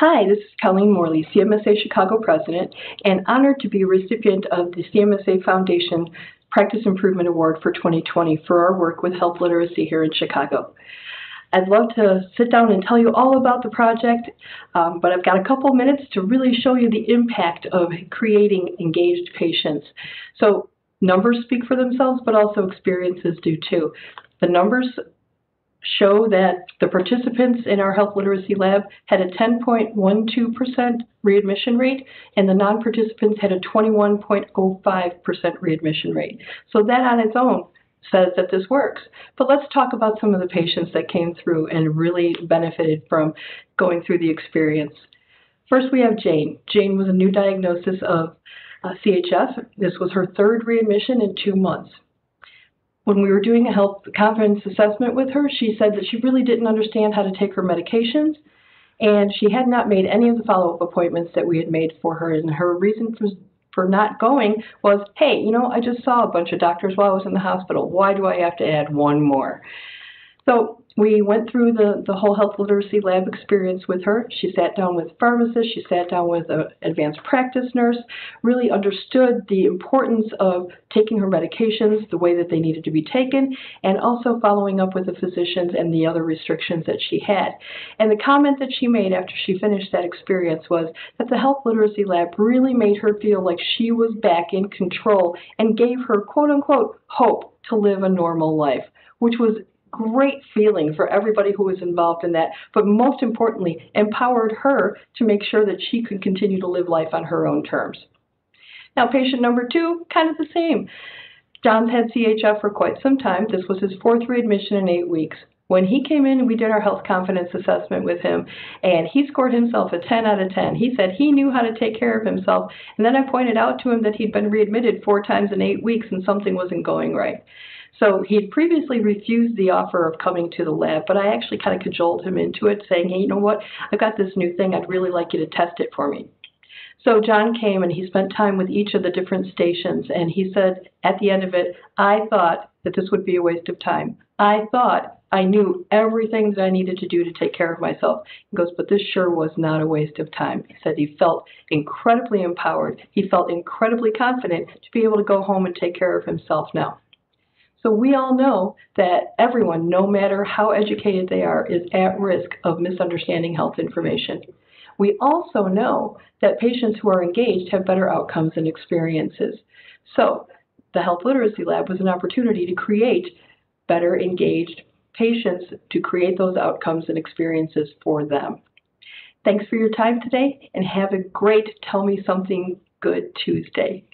Hi, this is Colleen Morley, CMSA Chicago President, and honored to be a recipient of the CMSA Foundation Practice Improvement Award for 2020 for our work with health literacy here in Chicago. I'd love to sit down and tell you all about the project, but I've got a couple minutes to really show you the impact of creating engaged patients. So numbers speak for themselves, but also experiences do too. The numbers show that the participants in our health literacy lab had a 10.12% readmission rate, and the non-participants had a 21.05% readmission rate. So that on its own says that this works. But let's talk about some of the patients that came through and really benefited from going through the experience. First, we have Jane. Jane was a new diagnosis of CHF. This was her third readmission in 2 months. When we were doing a health confidence assessment with her, she said that she really didn't understand how to take her medications, and she had not made any of the follow-up appointments that we had made for her. And her reason for not going was, hey, I just saw a bunch of doctors while I was in the hospital. Why do I have to add one more? So we went through the whole health literacy lab experience with her. She sat down with pharmacists, she sat down with an advanced practice nurse, really understood the importance of taking her medications the way that they needed to be taken, and also following up with the physicians and the other restrictions that she had. And the comment that she made after she finished that experience was that the health literacy lab really made her feel like she was back in control and gave her, quote unquote, hope to live a normal life, which was great feeling for everybody who was involved in that, but most importantly, empowered her to make sure that she could continue to live life on her own terms. Now, patient number 2, kind of the same. John's had CHF for quite some time. This was his 4th readmission in 8 weeks. When he came in, we did our health confidence assessment with him, and he scored himself a 10 out of 10. He said he knew how to take care of himself, and then I pointed out to him that he'd been readmitted 4 times in 8 weeks and something wasn't going right. So he had previously refused the offer of coming to the lab, but I actually kind of cajoled him into it, saying, hey, you know what? I've got this new thing. I'd really like you to test it for me. So John came and he spent time with each of the different stations, and he said at the end of it, I thought that this would be a waste of time. I thought I knew everything that I needed to do to take care of myself. He goes, but this sure was not a waste of time. He said he felt incredibly empowered. He felt incredibly confident to be able to go home and take care of himself now. So we all know that everyone, no matter how educated they are, is at risk of misunderstanding health information. We also know that patients who are engaged have better outcomes and experiences. So the Health Literacy Lab was an opportunity to create better engaged patients, to create those outcomes and experiences for them. Thanks for your time today, and have a great Tell Me Something Good Tuesday.